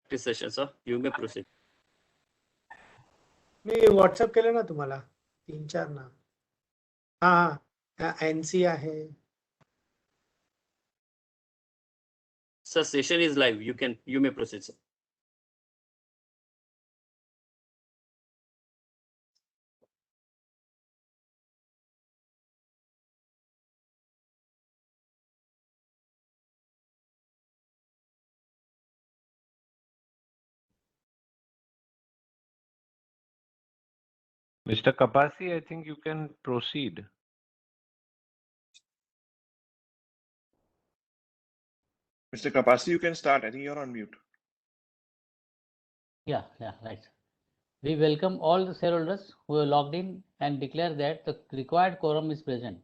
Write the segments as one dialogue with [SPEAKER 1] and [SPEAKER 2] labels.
[SPEAKER 1] practice session, sir. You may proceed.
[SPEAKER 2] Me WhatsApp केलं ना तुम्हाला 3-4 ना. हा एनसी आहे.
[SPEAKER 1] Sir, session is live. You may proceed, sir.
[SPEAKER 3] Mr. Kapasi, I think you can proceed.
[SPEAKER 4] Mr. Kapasi, you can start. I think you're on mute.
[SPEAKER 5] Yeah, right. We welcome all the shareholders who have logged in and declare that the required quorum is present.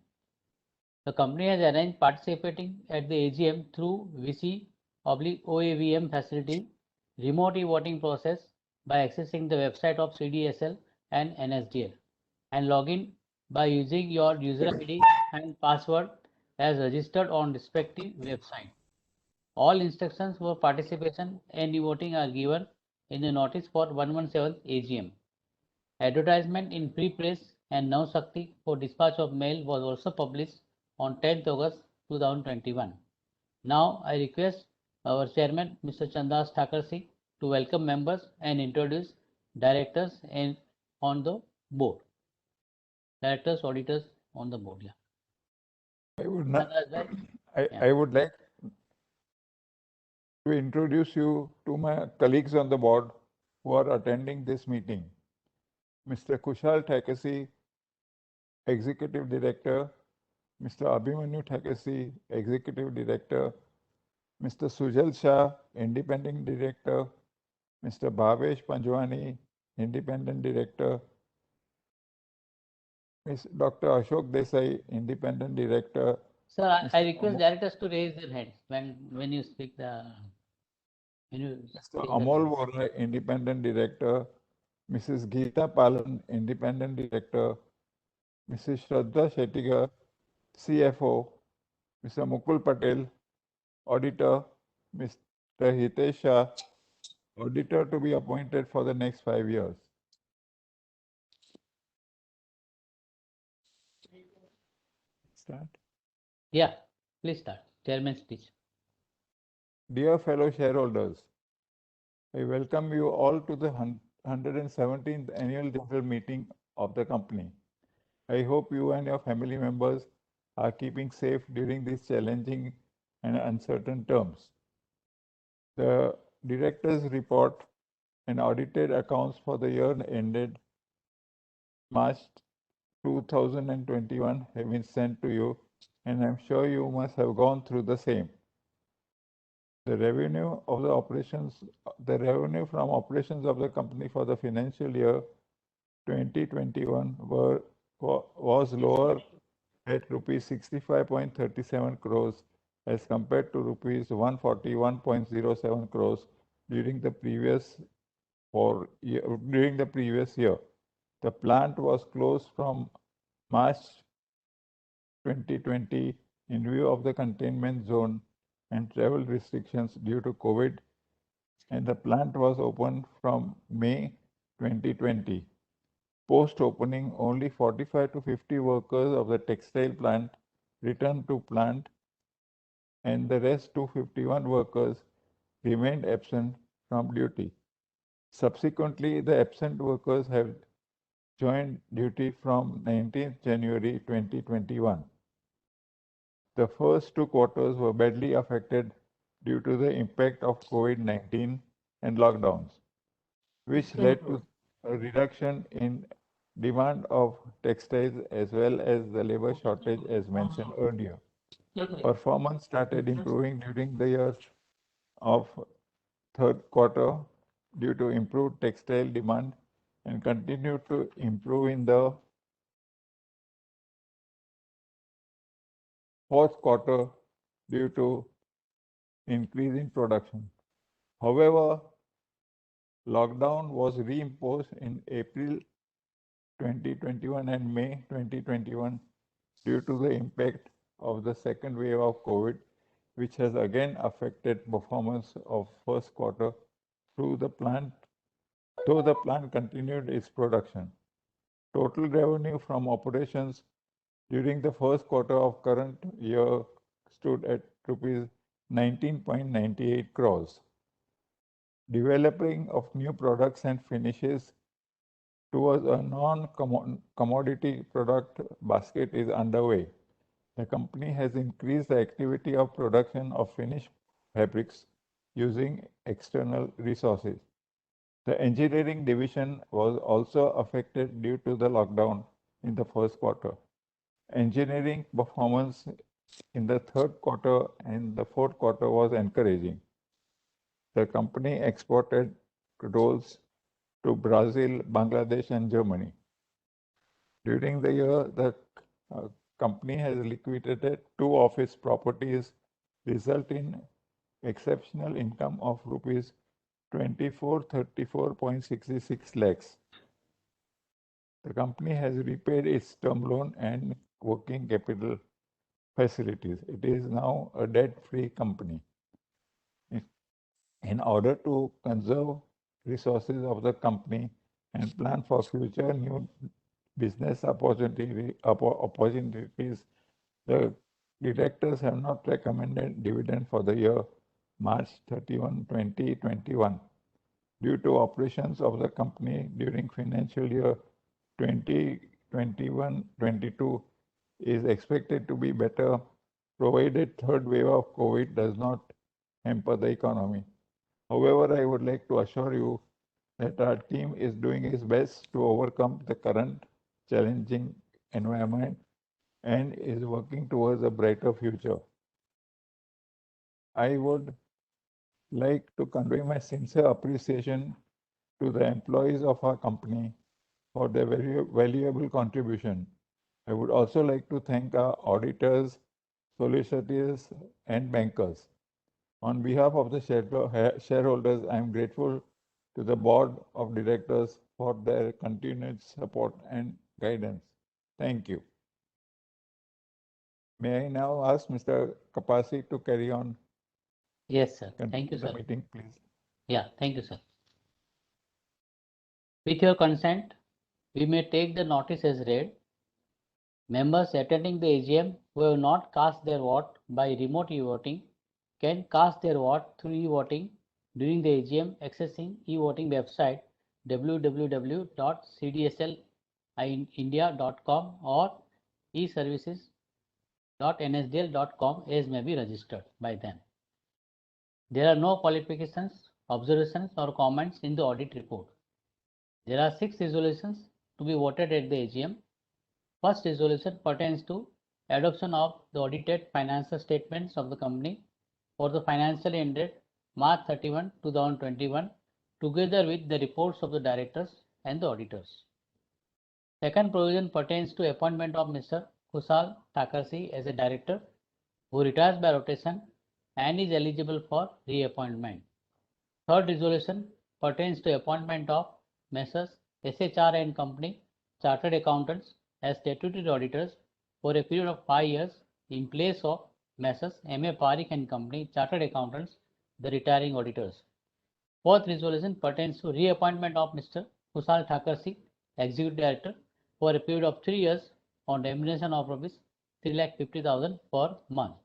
[SPEAKER 5] The company has arranged participating at the AGM through VC/OAVM facility, remote e-voting process by accessing the website of CDSL and NSDL, and login by using your user ID and password as registered on respective website. All instructions for participation and e-voting are given in the notice for 117th AGM. Advertisement in Free Press and Now Shakti for dispatch of mail was also published on 10th August 2021. Now I request our chairman, Mr. Chandas Thakursi, to welcome members and introduce directors and on the board. Directors, auditors on the board. Yeah.
[SPEAKER 6] I would like to introduce you to my colleagues on the board who are attending this meeting. Mr. Kushal Thakasi, Executive Director, Mr. Abhimanyu Thakasi, Executive Director, Mr. Sujal Shah, Independent Director, Mr. Bhavesh Panjwani, Independent Director, Dr. Ashok Desai, Independent Director.
[SPEAKER 5] Sir, I request directors to raise their hands when you speak the.
[SPEAKER 6] Mr. Amol Vora, Independent Director, Mrs. Geeta Palan, Independent Director, Mrs. Shraddha Shettigar, CFO, Mr. Mukul Patel, Auditor, Mr. Hitesh Shah, Auditor to be appointed for the next 5 years. Start.
[SPEAKER 5] Yeah, please start. Chairman's speech.
[SPEAKER 6] Dear fellow shareholders, I welcome you all to the 117th annual general meeting of the company. I hope you and your family members are keeping safe during these challenging and uncertain terms. The director's report and audited accounts for the year ended March 2021 have been sent to you, and I'm sure you must have gone through the same. The revenue from operations of the company for the financial year 2021 was lower at rupees 65.37 crores as compared to rupees 141.07 crores during the previous year. The plant was closed from March 2020 in view of the containment zone and travel restrictions due to COVID, and the plant was opened from May 2020. Post-opening, only 45 to 50 workers of the textile plant returned to plant, and the rest 251 workers remained absent from duty. Subsequently, the absent workers have joined duty from 19th January 2021. The first 2 quarters were badly affected due to the impact of COVID-19 and lockdowns, which led to a reduction in demand of textiles as well as the labor shortage as mentioned earlier. Performance started improving during the year of third quarter due to improved textile demand and continued to improve in the fourth quarter due to increase in production. However, lockdown was reimposed in April 2021 and May 2021 due to the impact of the second wave of COVID, which has again affected performance of first quarter though the plant continued its production. Total revenue from operations during the first quarter of current year stood at rupees 19.98 crores. Developing of new products and finishes towards a non-commodity product basket is underway. The company has increased the activity of production of finished fabrics using external resources. The engineering division was also affected due to the lockdown in the first quarter. Engineering performance in the third quarter and the fourth quarter was encouraging. The company exported rolls to Brazil, Bangladesh, and Germany. During the year, the company has liquidated 2 office properties, resulting in exceptional income of rupees 2434.66 lakhs. The company has repaid its term loan and working capital facilities. It is now a debt-free company. In order to conserve resources of the company and plan for future new business opportunities, the directors have not recommended dividend for the year March 31, 2021. Due to operations of the company during financial year 2021-22 is expected to be better, provided third wave of COVID does not hamper the economy. However, I would like to assure you that our team is doing its best to overcome the current challenging environment and is working towards a brighter future. I would like to convey my sincere appreciation to the employees of our company for their very valuable contribution. I would also like to thank our auditors, solicitors, and bankers. On behalf of the shareholders, I am grateful to the board of directors for their continued support and guidance. Thank you. May I now ask Mr. Kapasi to carry on?
[SPEAKER 5] Yes, sir. Thank you,
[SPEAKER 6] the
[SPEAKER 5] sir.
[SPEAKER 6] meeting, please.
[SPEAKER 5] Yeah, thank you, sir. With your consent, we may take the notice as read. Members attending the AGM who have not cast their vote by remote e-voting can cast their vote through e-voting during the AGM accessing e-voting website www.cdslindia.com or eservices.nsdl.com as may be registered by them. There are no qualifications, observations or comments in the audit report. There are 6 resolutions to be voted at the AGM. First resolution pertains to adoption of the audited financial statements of the company for the financial year ended March 31, 2021, together with the reports of the directors and the auditors. Second provision pertains to appointment of Mr. Kushal Thakursi as a director who retires by rotation and is eligible for reappointment. Third resolution pertains to appointment of Messrs. SHR and Company Chartered Accountants as statutory auditors for a period of 5 years in place of Messrs. M.A. Parikh and Company Chartered Accountants, the retiring auditors. Fourth resolution pertains to reappointment of Mr. Kushal Thakursi, Executive Director, for a period of 3 years on remuneration of rupees 3,50,000 per month.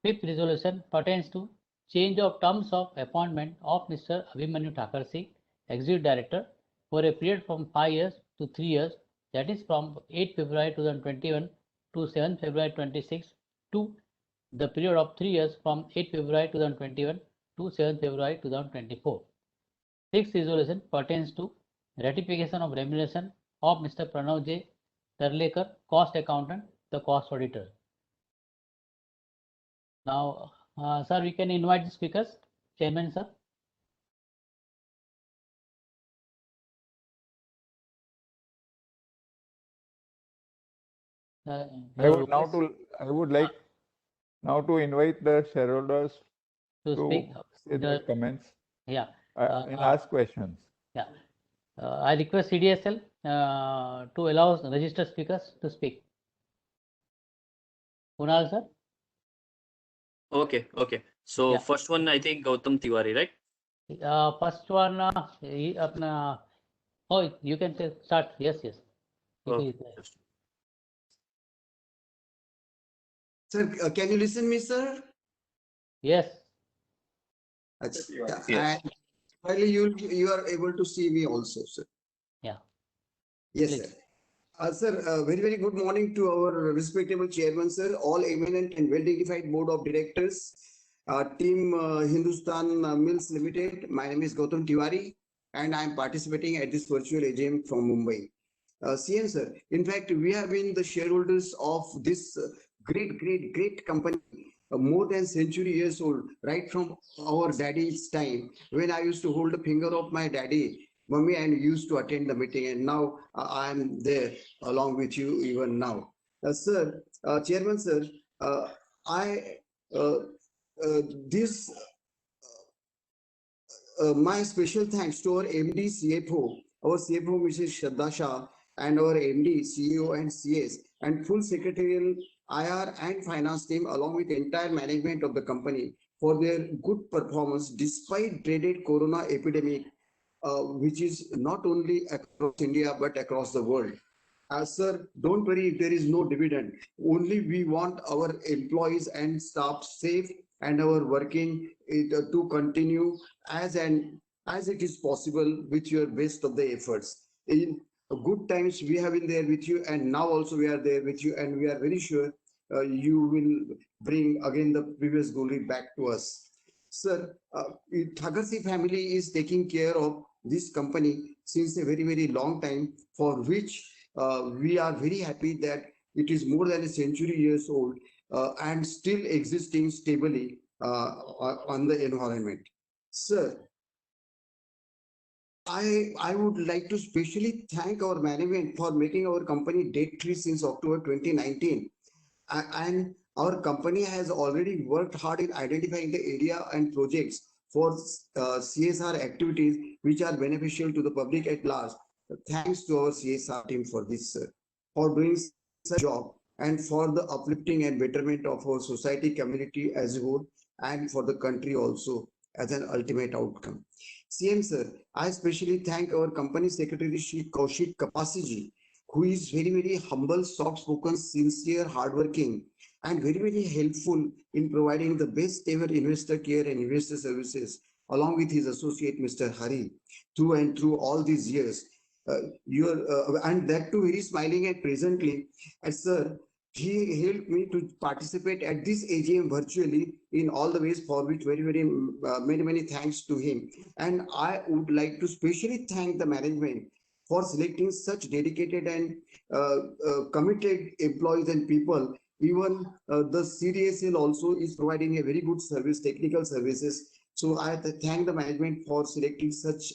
[SPEAKER 5] Fifth resolution pertains to change of terms of appointment of Mr. Abhimanyu Thakursi, Executive Director, for a period from 5 years to 3 years, that is from 8 February 2021 to 7 February 26 to the period of 3 years from 8 February 2021 to 7 February 2024. Sixth resolution pertains to ratification of remuneration of Mr. Pranav J. Tarlekar, Cost Accountant, the Cost Auditor. Now, sir, we can invite the speakers. Chairman, sir.
[SPEAKER 6] I would like now to invite the shareholders
[SPEAKER 5] to speak.
[SPEAKER 6] say their comments
[SPEAKER 5] Yeah.
[SPEAKER 6] and ask questions.
[SPEAKER 5] Yeah. I request CDSL to allow registered speakers to speak. Kunal, sir.
[SPEAKER 1] Okay. So
[SPEAKER 5] Yeah.
[SPEAKER 1] first one, I think Gautam Tiwari, right?
[SPEAKER 5] First one, apna, oh, you can start. Yes, yes.
[SPEAKER 1] Okay.
[SPEAKER 7] Sir, can you listen me, sir?
[SPEAKER 5] Yes.
[SPEAKER 7] Yes.
[SPEAKER 4] Yes.
[SPEAKER 7] And finally, you are able to see me also, sir.
[SPEAKER 5] Yeah.
[SPEAKER 7] Yes,
[SPEAKER 5] Please.
[SPEAKER 7] sir. Sir, very good morning to our respectable chairman, sir, all eminent and well-dignified board of directors, team Hindustan Mills Limited. My name is Gautam Tiwari, and I am participating at this virtual AGM from Mumbai. CM, sir, in fact, we have been the shareholders of this great company, more than century years old, right from our daddy's time, when I used to hold the finger of my daddy, mummy, and used to attend the meeting, and now I am there along with you even now. Sir, Chairman, sir, I this my special thanks to our MD CFO, Mrs. Shraddha Shah, and our MD, CEO, and CS, and full secretarial IR and finance team, along with the entire management of the company, for their good performance despite dreaded corona epidemic, which is not only across India but across the world. Sir, don't worry if there is no dividend. Only we want our employees and staff safe and our working to continue as it is possible with your best of the efforts. In good times, we have been there with you, and now also we are there with you, and we are very sure you will bring again the previous glory back to us. Sir, Thakursi family is taking care of this company since a very long time, for which we are very happy that it is more than a century years old and still existing stably on the environment. Sir, I would like to specially thank our management for making our company debt-free since October 2019. And our company has already worked hard in identifying the area and projects for CSR activities which are beneficial to the public at large. Thanks to our CSR team for this, sir, for doing such a job and for the uplifting and betterment of our society, community as a whole, and for the country also as an ultimate outcome. CM, sir, I especially thank our company secretary, Shri Kaushik Kapasiji, who is very humble, soft-spoken, sincere, hardworking, and very helpful in providing the best ever investor care and investor services, along with his associate, Mr. Hari, through and through all these years. And that too very smiling and presently, as sir, he helped me to participate at this AGM virtually in all the ways, for which many thanks to him. And I would like to specially thank the management for selecting such dedicated and committed employees and people. Even the CDSL also is providing a very good service, technical services. So I thank the management for selecting such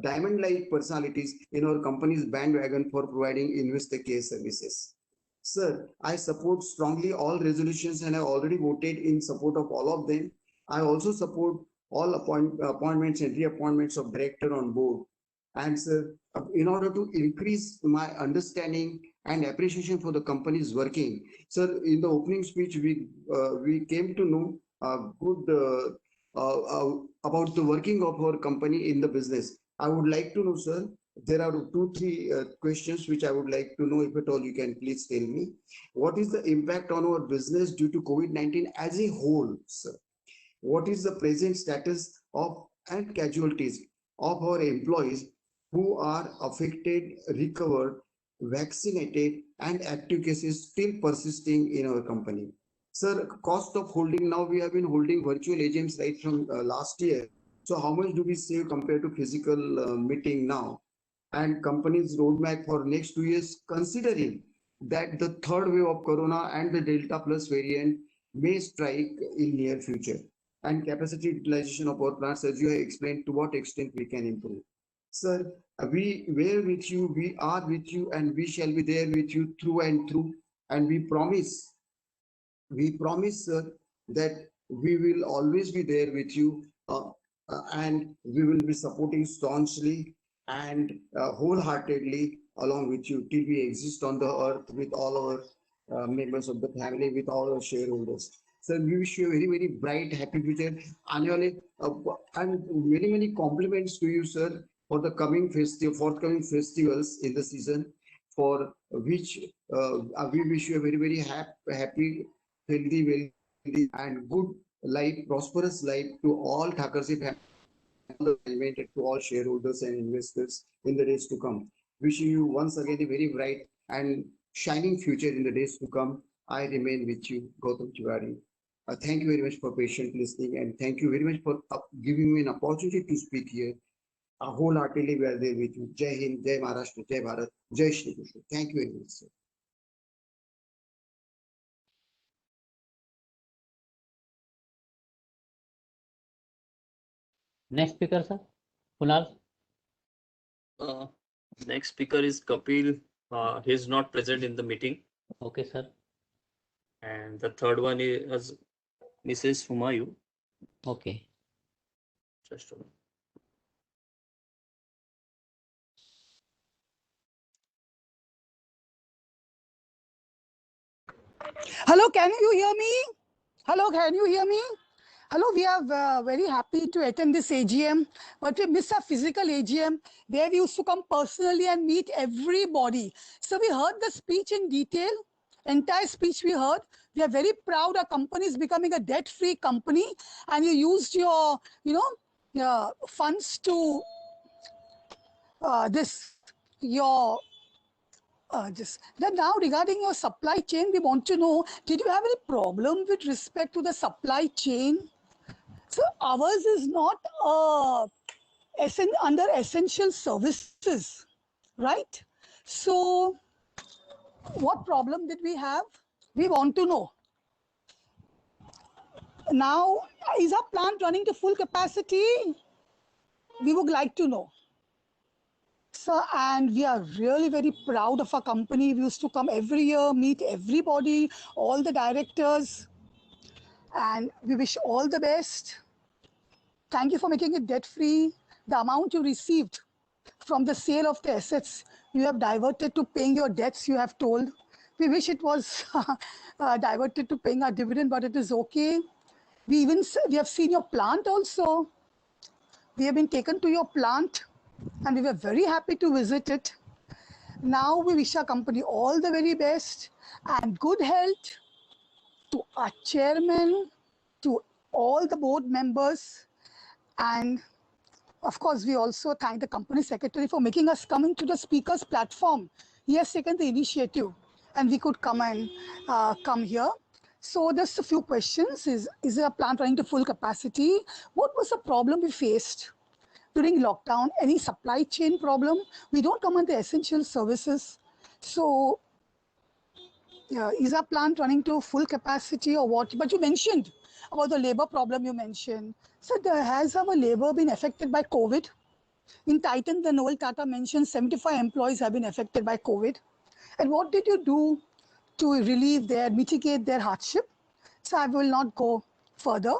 [SPEAKER 7] diamond-like personalities in our company's bandwagon for providing investor care services. Sir, I support strongly all resolutions and I already voted in support of all of them. I also support all appointments and reappointments of director on board. And sir, in order to increase my understanding and appreciation for the company's working, sir, in the opening speech, we came to know about the working of our company in the business. I would like to know, sir, there are 2-3 questions which I would like to know, if at all you can please tell me. What is the impact on our business due to COVID-19 as a whole, sir? What is the present status of and casualties of our employees who are affected, recovered, vaccinated, and active cases still persisting in our company? Sir, cost of holding, now we have been holding virtual AGMs right from last year. So how much do we save compared to physical meeting now? And company's roadmap for next 2 years, considering that the third wave of corona and the Delta Plus variant may strike in near future, and capacity utilization of our plants, as you have explained, to what extent we can improve. Sir, we were with you, we are with you, and we shall be there with you through and through. And we promise, sir, that we will always be there with you, and we will be supporting staunchly and wholeheartedly along with you till we exist on the earth with all our members of the family, with all our shareholders. Sir, we wish you a very, very bright, happy future. आने वाले and many, many compliments to you, sir, for the forthcoming festivals in the season, for which we wish you a very, very happy, healthy, wealthy, and good life, prosperous life to all Thakursi family, all the management, to all shareholders and investors in the days to come. Wishing you once again a very bright and shining future in the days to come. I remain with you, Gautam Tiwari. Thank you very much for patient listening, and thank you very much for giving me an opportunity to speak here. Wholeheartedly, we are there with you. Jai Hind, Jai Maharashtra, Jai Bharat, Jai Shri Krishna. Thank you very much, sir.
[SPEAKER 5] Next speaker, sir. Kunal.
[SPEAKER 1] Next speaker is Kapil. He is not present in the meeting.
[SPEAKER 5] Okay, sir.
[SPEAKER 1] And the third one is Mrs. Humayu.
[SPEAKER 5] Okay.
[SPEAKER 1] Just a minute.
[SPEAKER 8] Hello, can you hear me? Hello, can you hear me? Hello, we are very happy to attend this AGM, but we miss a physical AGM where we used to come personally and meet everybody. So we heard the speech in detail, entire speech we heard. We are very proud our company is becoming a debt-free company, and you used your, funds to Then now regarding your supply chain, we want to know, did you have any problem with respect to the supply chain? So ours is not under essential services, right? So what problem did we have? We want to know. Now, is our plant running to full capacity? We would like to know. So, and we are really very proud of our company. We used to come every year, meet everybody, all the directors, and we wish all the best. Thank you for making it debt-free. The amount you received from the sale of the assets, you have diverted to paying your debts, you have told. We wish it was diverted to paying our dividend, but it is okay. We have seen your plant also. We have been taken to your plant, and we were very happy to visit it. Now we wish our company all the very best and good health to our chairman, to all the board members, and of course, we also thank the company secretary for making us come into the speaker's platform. He has taken the initiative, and we could come and come here. So just a few questions. Is the plant running to full capacity? What was the problem we faced during lockdown? Any supply chain problem? We don't come under essential services. So is our plant running to full capacity or what? But you mentioned about the labor problem you mentioned. So has our labor been affected by COVID? In Titan, the Noel Tata mentioned 75 employees have been affected by COVID. And what did you do to mitigate their hardship? So I will not go further.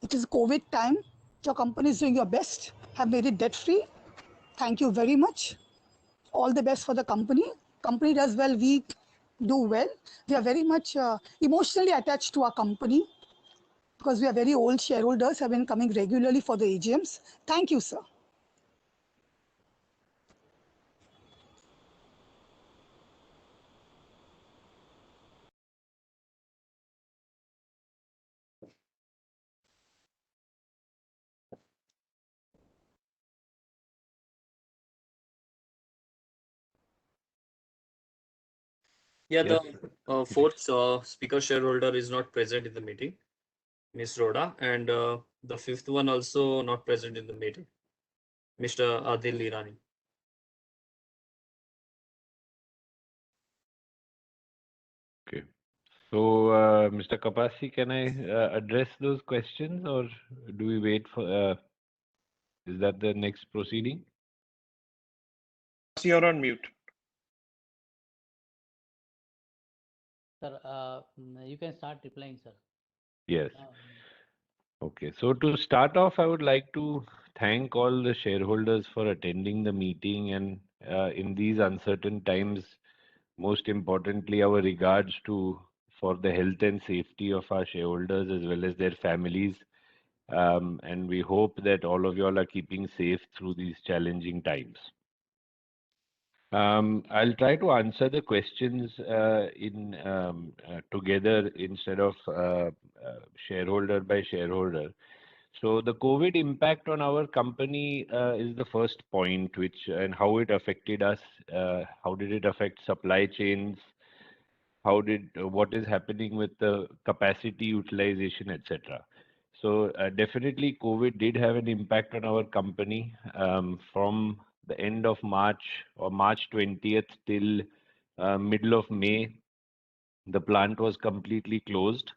[SPEAKER 8] It is COVID time. Your company is doing your best, have made it debt-free. Thank you very much. All the best for the company. Company does well, we do well. We are very much emotionally attached to our company because we are very old shareholders, have been coming regularly for the AGMs. Thank you, sir.
[SPEAKER 1] Yeah,
[SPEAKER 3] Yes.
[SPEAKER 1] the fourth speaker shareholder is not present in the meeting, Ms. Rhoda, and the fifth one also not present in the meeting, Mr. Adil Irani.
[SPEAKER 3] Okay. So, Mr. Kapasi, can I address those questions, or do we wait for? Is that the next proceeding?
[SPEAKER 4] You're on mute.
[SPEAKER 5] Sir, you can start replying, sir.
[SPEAKER 3] Yes. Okay. So to start off, I would like to thank all the shareholders for attending the meeting, and in these uncertain times, most importantly, our regards to for the health and safety of our shareholders as well as their families. And we hope that all of you all are keeping safe through these challenging times. I'll try to answer the questions together instead of shareholder by shareholder. So the COVID impact on our company is the first point, and how it affected us. How did it affect supply chains? What is happening with the capacity utilization, etc. So definitely COVID did have an impact on our company from the end of March or March 20th till middle of May. The plant was completely closed.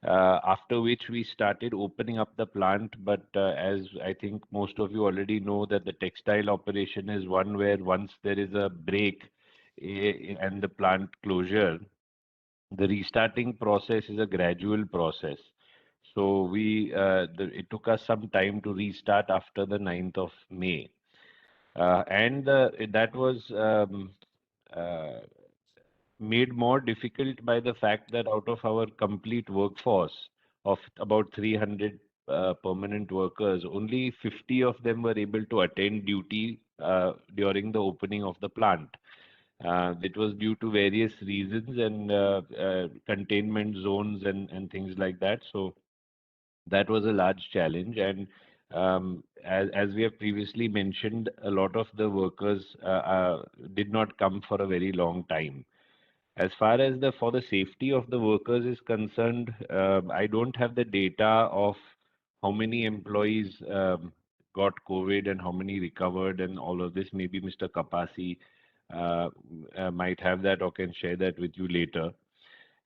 [SPEAKER 3] After which we started opening up the plant, but as I think most of you already know, that the textile operation is one where once there is a break and the plant closure, the restarting process is a gradual process. So it took us some time to restart after the 9th of May. That was made more difficult by the fact that out of our complete workforce of about 300 permanent workers, only 50 of them were able to attend duty during the opening of the plant. It was due to various reasons and containment zones and things like that. So that was a large challenge. And as we have previously mentioned, a lot of the workers did not come for a very long time. As far as for the safety of the workers is concerned, I don't have the data of how many employees got COVID and how many recovered and all of this. Maybe Mr. Kapasi might have that or can share that with you later.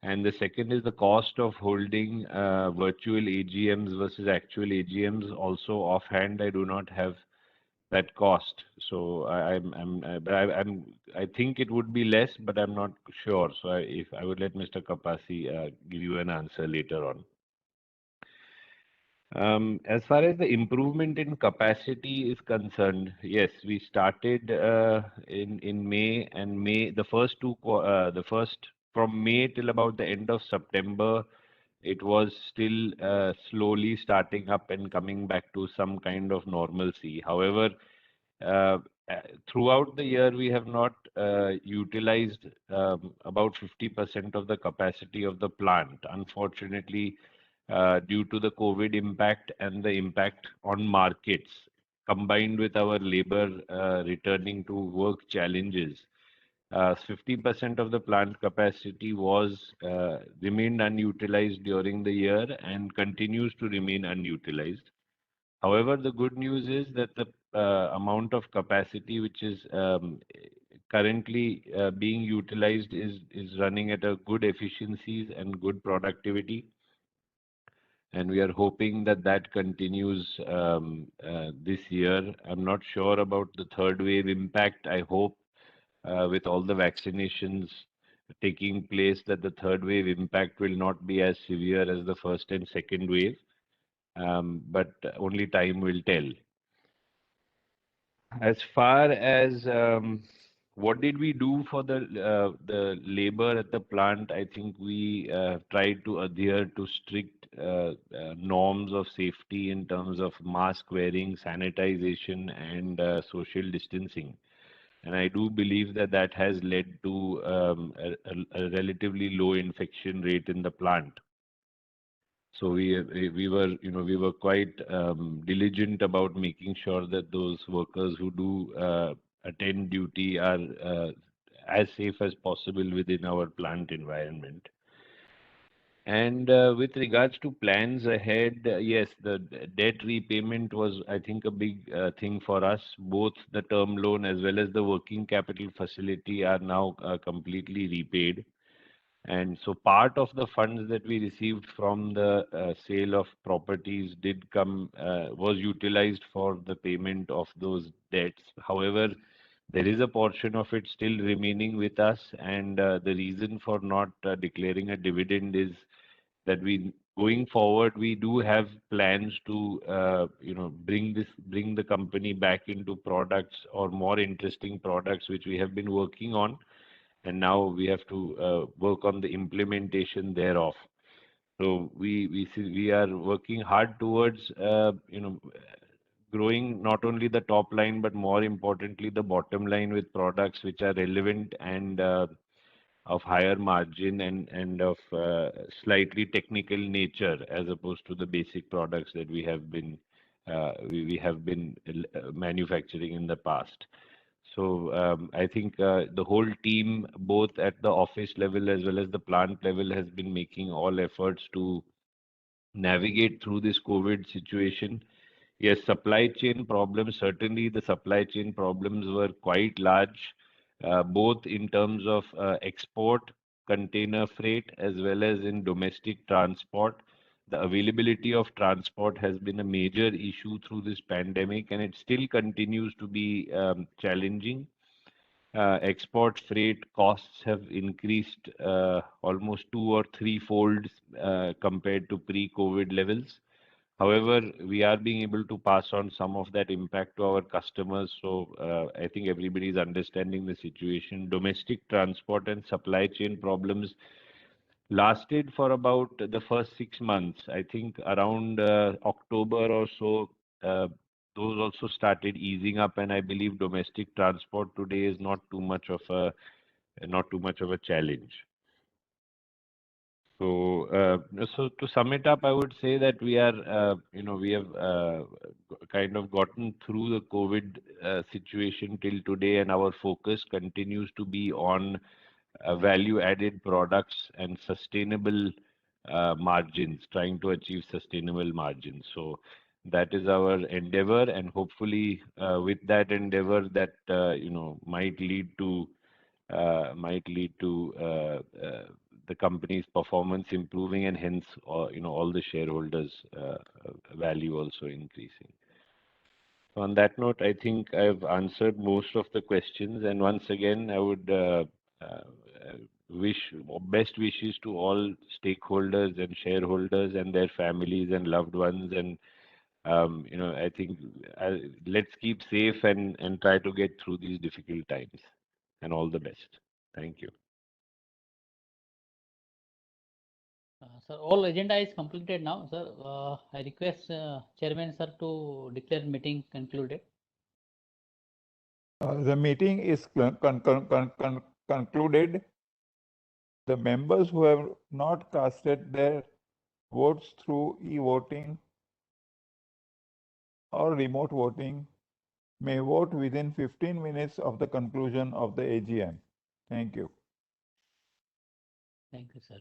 [SPEAKER 3] And the second is the cost of holding virtual AGMs versus actual AGMs. Also offhand, I do not have that cost. So I think it would be less, but I'm not sure. So I would let Mr. Kapasi give you an answer later on. As far as the improvement in capacity is concerned, yes, we started in May, and from May till about the end of September, it was still slowly starting up and coming back to some kind of normalcy. However, throughout the year, we have not utilized about 50% of the capacity of the plant. Unfortunately, due to the COVID impact and the impact on markets, combined with our labor returning to work challenges, 50% of the plant capacity remained unutilized during the year and continues to remain unutilized. However, the good news is that the amount of capacity which is currently being utilized is running at a good efficiencies and good productivity. And we are hoping that that continues this year. I'm not sure about the third wave impact. I hope with all the vaccinations taking place that the third wave impact will not be as severe as the first and second wave. But only time will tell. As far as what did we do for the labor at the plant, I think we tried to adhere to strict norms of safety in terms of mask wearing, sanitization, and social distancing. And I do believe that that has led to a relatively low infection rate in the plant. So we were quite diligent about making sure that those workers who do attend duty are as safe as possible within our plant environment. And with regards to plans ahead, yes, the debt repayment was, I think, a big thing for us. Both the term loan as well as the working capital facility are now completely repaid. And so part of the funds that we received from the sale of properties was utilized for the payment of those debts. However, there is a portion of it still remaining with us, and the reason for not declaring a dividend is that going forward, we do have plans to bring the company back into products or more interesting products which we have been working on. and now we have to work on the implementation thereof. So we are working hard towards growing not only the top line but more importantly the bottom line with products which are relevant and of higher margin and of slightly technical nature as opposed to the basic products that we have been manufacturing in the past. So I think the whole team, both at the office level as well as the plant level, has been making all efforts to navigate through this COVID situation. Yes, supply chain problems, certainly the supply chain problems were quite large, both in terms of export, container freight, as well as in domestic transport. The availability of transport has been a major issue through this pandemic, and it still continues to be challenging. Export freight costs have increased almost 2 or 3 fold compared to pre-COVID levels. However, we are being able to pass on some of that impact to our customers. So I think everybody is understanding the situation. Domestic transport and supply chain problems lasted for about the first 6 months. I think around October or so, those also started easing up, and I believe domestic transport today is not too much of a challenge. So, so to sum it up, I would say that we are, we have kind of gotten through the COVID situation till today, and our focus continues to be on value-added products and sustainable margins, trying to achieve sustainable margins. So that is our endeavor, and hopefully with that endeavor, that might lead to the company's performance improving, and hence all the shareholders' value also increasing. So on that note, I think I've answered most of the questions, and once again, I would wish best wishes to all stakeholders and shareholders and their families and loved ones. And I think let's keep safe and try to get through these difficult times. And all the best. Thank you.
[SPEAKER 5] Sir, all agenda is completed now, sir. I request Chairman, sir, to declare meeting concluded.
[SPEAKER 6] The meeting is concluded. The members who have not casted their votes through e-voting or remote voting may vote within 15 minutes of the conclusion of the AGM. Thank you.
[SPEAKER 5] Thank you, sir.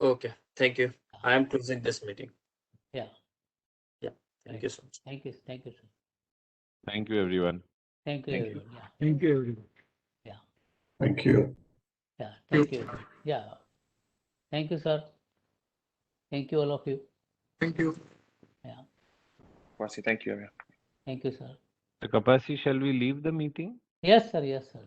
[SPEAKER 1] Okay, thank you. I am closing this meeting.
[SPEAKER 5] Yeah.
[SPEAKER 1] Yeah, thank you so much.
[SPEAKER 5] Thank you, sir.
[SPEAKER 3] Thank you, everyone.
[SPEAKER 5] Thank you,
[SPEAKER 2] Thank you.
[SPEAKER 5] everyone. Yeah.
[SPEAKER 2] Thank you, everyone.
[SPEAKER 5] Yeah.
[SPEAKER 7] Thank you.
[SPEAKER 5] Yeah. Thank you. Yeah. Thank you, sir. Thank you, all of you.
[SPEAKER 2] Thank you.
[SPEAKER 5] Yeah.
[SPEAKER 4] Kapasi, thank you.
[SPEAKER 5] Thank you, sir.
[SPEAKER 3] Kapasi, shall we leave the meeting?
[SPEAKER 5] Yes, sir. Yes, sir.